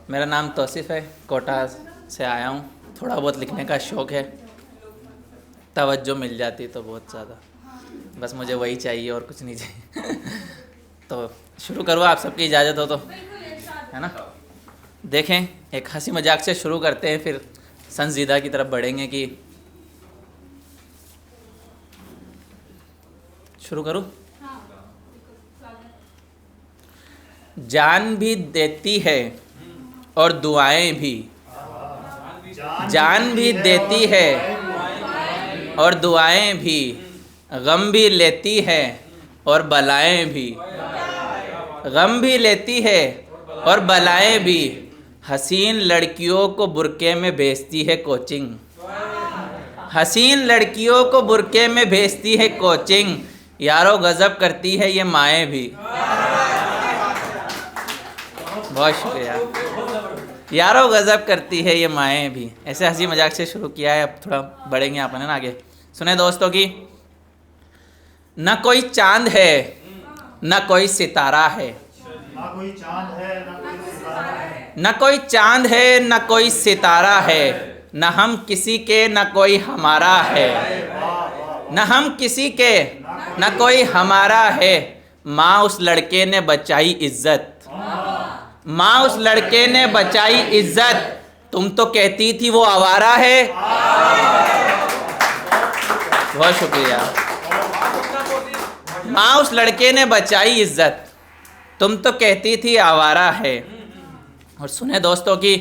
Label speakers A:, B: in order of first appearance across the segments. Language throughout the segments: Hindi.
A: मेरा नाम तौसीफ़ है, कोटा से आया हूँ। थोड़ा बहुत लिखने का शौक़ है, तवज्जो मिल जाती तो बहुत ज़्यादा, बस मुझे वही चाहिए और कुछ नहीं चाहिए। तो शुरू करो, आप सबकी इजाज़त हो तो, है ना। देखें, एक हंसी मजाक से शुरू करते हैं, फिर संजीदा की तरफ बढ़ेंगे। कि शुरू करूँ? जान भी देती है और दुआएं भी, जान भी देती है और दुआएं भी, गम भी लेती है और बलाएं भी, गम भी लेती है और बलाएं भी। हसीन लड़कियों को बुरके में भेजती है कोचिंग, हसीन लड़कियों को बुरके में भेजती है कोचिंग। यारो गज़ब करती है ये माएँ भी। बहुत शुक्रिया। यारो गज़ब करती है ये माएँ भी। ऐसे हंसी मजाक से शुरू किया है, अब थोड़ा बढ़ेंगे अपन, है ना, आगे। सुने दोस्तों की, न कोई चांद है न कोई सितारा है,
B: ना कोई चांद है ना कोई सितारा है,
A: न कोई चांद है न कोई सितारा है, न हम किसी के न कोई हमारा है, न हम किसी के न कोई हमारा है। माँ उस लड़के ने बचाई इज्जत, माँ उस लड़के ने बचाई इज्जत। तुम तो कहती थी वो आवारा है। बहुत शुक्रिया। माँ उस लड़के ने बचाई इज्जत, तुम तो कहती थी आवारा है। और सुने दोस्तों की,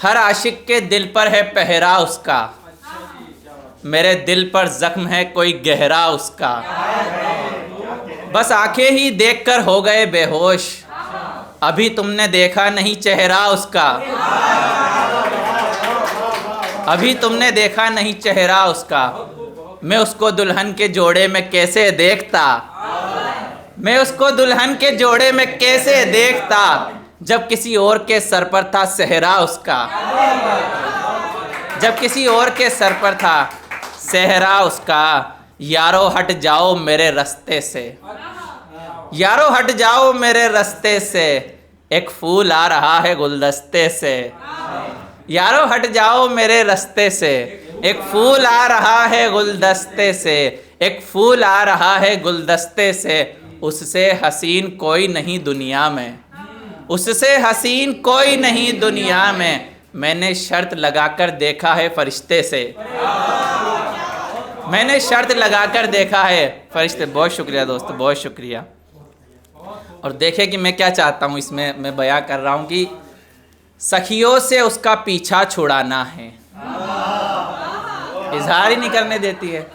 A: हर आशिक के दिल पर है पहरा उसका, मेरे दिल पर जख्म है कोई गहरा उसका। बस आंखें ही देखकर हो गए बेहोश, अभी तुमने देखा नहीं चेहरा उसका, अभी तुमने देखा नहीं चेहरा उसका। मैं उसको दुल्हन के जोड़े में कैसे देखता, मैं उसको दुल्हन के जोड़े में कैसे देखता, जब किसी और के सर पर था सेहरा उसका, जब किसी और के सर पर था सेहरा उसका। यारो हट जाओ मेरे रास्ते से, यारो हट जाओ मेरे रास्ते से, एक फूल आ रहा है गुलदस्ते से। यारो हट जाओ मेरे रास्ते से, एक फूल आ रहा है गुलदस्ते से, एक फूल आ रहा है गुलदस्ते से। उससे हसीन कोई नहीं दुनिया में, उससे हसीन कोई नहीं दुनिया में। मैंने शर्त लगाकर देखा है फरिश्ते से, मैंने शर्त लगाकर देखा है फरिश्ते। बहुत शुक्रिया दोस्तों, बहुत शुक्रिया। और देखे कि मैं क्या चाहता हूँ, इसमें मैं बयां कर रहा हूँ कि सखियों से उसका पीछा छुड़ाना है। इजहार ही नहीं करने देती है।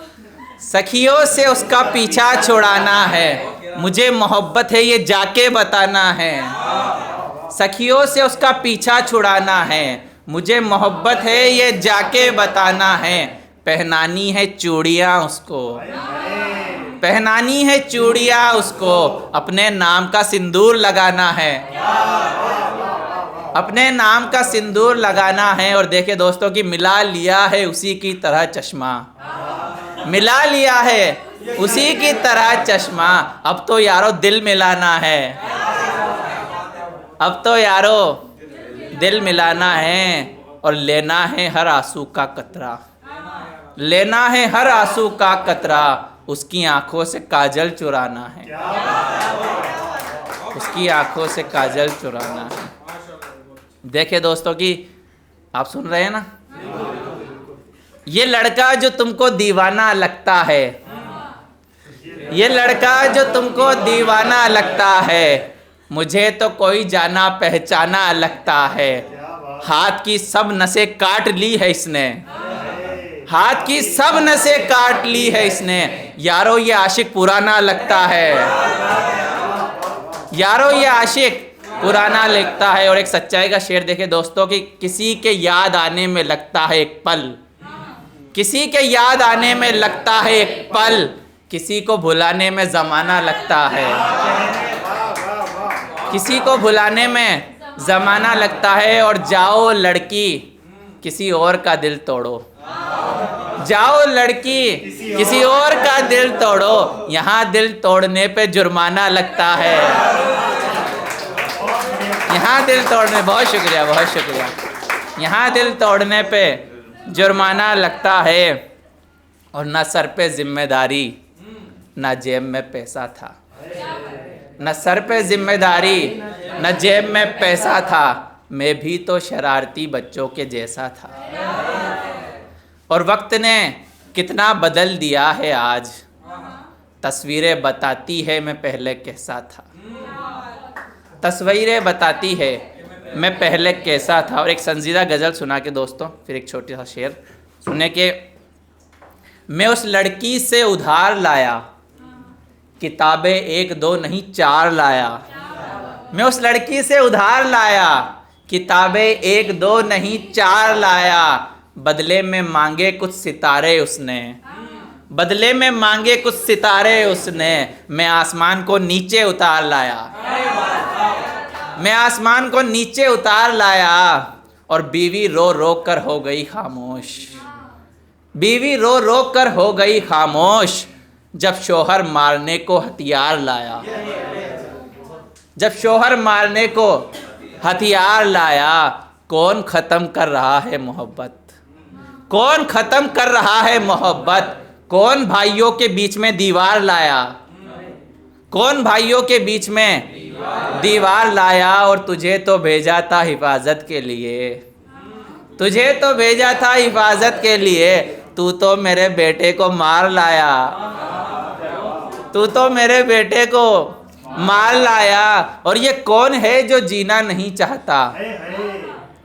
A: सखियों से उसका पीछा छुड़ाना है, मुझे मोहब्बत है ये जाके बताना है। सखियों से उसका पीछा छुड़ाना है, मुझे मोहब्बत है ये जाके बताना है। पहनानी है चूड़ियाँ उसको, पहनानी है चूड़ियाँ उसको, अपने नाम का सिंदूर लगाना है, अपने नाम का सिंदूर लगाना है। और देखे दोस्तों कि मिला लिया है उसी की तरह चश्मा, मिला लिया है उसी की तरह चश्मा। अब तो यारो दिल मिलाना है, अब तो यारो दिल मिलाना है। और लेना है हर आंसू का कतरा, लेना है हर आंसू का कतरा। उसकी आंखों से काजल चुराना है, उसकी आंखों से काजल चुराना है। देखे दोस्तों कि आप सुन रहे हैं ना, ये लड़का जो तुमको दीवाना लगता है, ये लड़का जो तुमको दीवाना लगता है, मुझे तो कोई जाना पहचाना लगता है। हाथ की सब नसें काट ली है इसने, हाथ की सब नसें काट ली है इसने। यारो ये आशिक पुराना लगता है, यारो ये आशिक पुराना लगता है। और एक सच्चाई का शेर देखे दोस्तों कि किसी के याद आने में लगता है एक पल, किसी के याद आने में लगता है एक पल, किसी को भुलाने में ज़माना लगता है, किसी को भुलाने में ज़माना लगता है। और जाओ लड़की किसी और का दिल तोड़ो, जाओ लड़की किसी और का दिल तोड़ो, यहाँ दिल तोड़ने पे जुर्माना लगता है। यहाँ दिल तोड़ने, बहुत शुक्रिया, बहुत शुक्रिया। यहाँ दिल तोड़ने पे जुर्माना लगता है और ना सर पे जिम्मेदारी ना जेब में पैसा था। न सर पे जिम्मेदारी न जेब में पैसा था, मैं भी तो शरारती बच्चों के जैसा था। और वक्त ने कितना बदल दिया है आज, तस्वीरें बताती है मैं पहले कैसा था। तस्वीरें बताती है मैं पहले कैसा था। और एक संजीदा गज़ल सुना के दोस्तों फिर एक छोटी सा शेर सुने के। मैं उस लड़की से उधार लाया, किताबें 1 2 नहीं 4 लाया। मैं उस लड़की से उधार लाया, किताबें 1 2 नहीं 4 लाया। बदले में मांगे कुछ सितारे उसने, बदले में मांगे कुछ सितारे उसने। मैं आसमान को नीचे उतार लाया, मैं आसमान को नीचे उतार लाया। और बीवी रो रो कर हो गई खामोश, बीवी रो रो कर हो गई खामोश। जब शोहर मारने को हथियार लाया, जब शोहर मारने को हथियार लाया। कौन ख़त्म कर रहा है मोहब्बत, कौन ख़त्म कर रहा है मोहब्बत। कौन भाइयों के बीच में दीवार लाया, कौन भाइयों के बीच में दीवार लाया। और तुझे तो भेजा था हिफाजत के लिए, तुझे तो भेजा था हिफाजत के लिए। तू तो मेरे बेटे को मार लाया, तू तो मेरे बेटे को मार लाया। और ये कौन है जो जीना नहीं चाहता,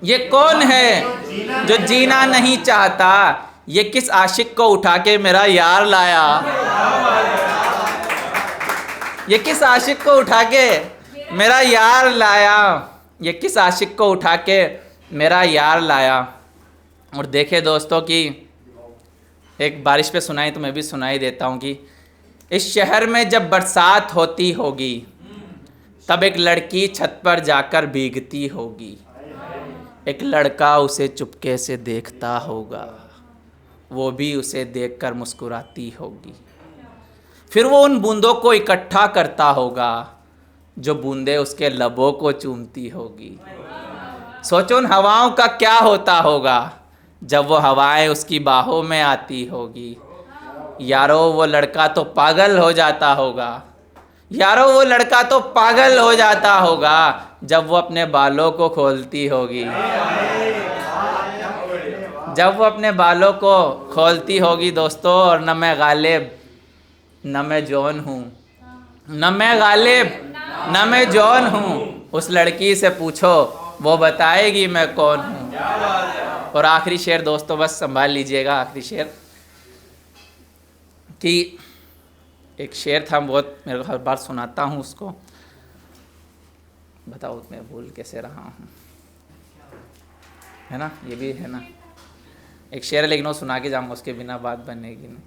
A: ये कौन है जो जीना नहीं चाहता। ये किस आशिक को उठा के मेरा यार लाया, ये किस आशिक को उठा के मेरा यार लाया, ये किस आशिक को उठा के मेरा यार लाया। और देखे दोस्तों कि एक बारिश पे सुनाई तो मैं भी सुनाई देता हूँ कि इस शहर में जब बरसात होती होगी तब एक लड़की छत पर जाकर भीगती होगी। एक लड़का उसे चुपके से देखता होगा, वो भी उसे देखकर मुस्कुराती होगी। फिर वो उन बूंदों को इकट्ठा करता होगा जो बूंदें उसके लबों को चूमती होगी। सोचो उन हवाओं का क्या होता होगा जब वो हवाएं उसकी बाहों में आती होगी। यारो वो लड़का तो पागल हो जाता होगा, यारो वो लड़का तो पागल हो जाता होगा जब वो अपने बालों को खोलती होगी, जब वो अपने बालों को खोलती होगी दोस्तों। और न मैं गालिब न मैं जॉन हूँ, न मैं गालिब न मैं जॉन हूँ। उस लड़की से पूछो वो बताएगी मैं कौन हूँ। और आखिरी शेर दोस्तों बस संभाल लीजिएगा, आखिरी शेर कि एक शेर था बहुत मेरे को हर बार सुनाता हूँ उसको। बताओ मैं भूल कैसे रहा हूँ, है ना, ये भी है ना। एक शेर है लेकिन वो सुना के जाऊँगा, उसके बिना बात बनेगी नहीं।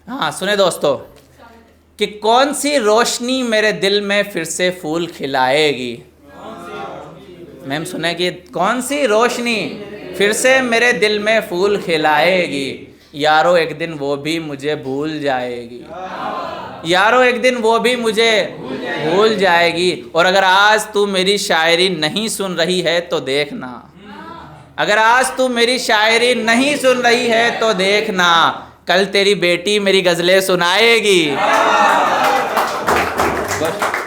A: हाँ सुने दोस्तों कि कौन सी रोशनी मेरे दिल में फिर से फूल खिलाएगी। मैम सुने कि कौन सी रोशनी फिर से मेरे दिल में फूल खिलाएगी। यारो एक दिन वो भी मुझे भूल जाएगी, यारो एक दिन वो भी मुझे भूल जाएगी। और अगर आज तू मेरी शायरी नहीं सुन रही है तो देखना, अगर आज तू मेरी शायरी नहीं सुन रही है तो देखना, कल तेरी बेटी मेरी गज़लें सुनाएगी। बस।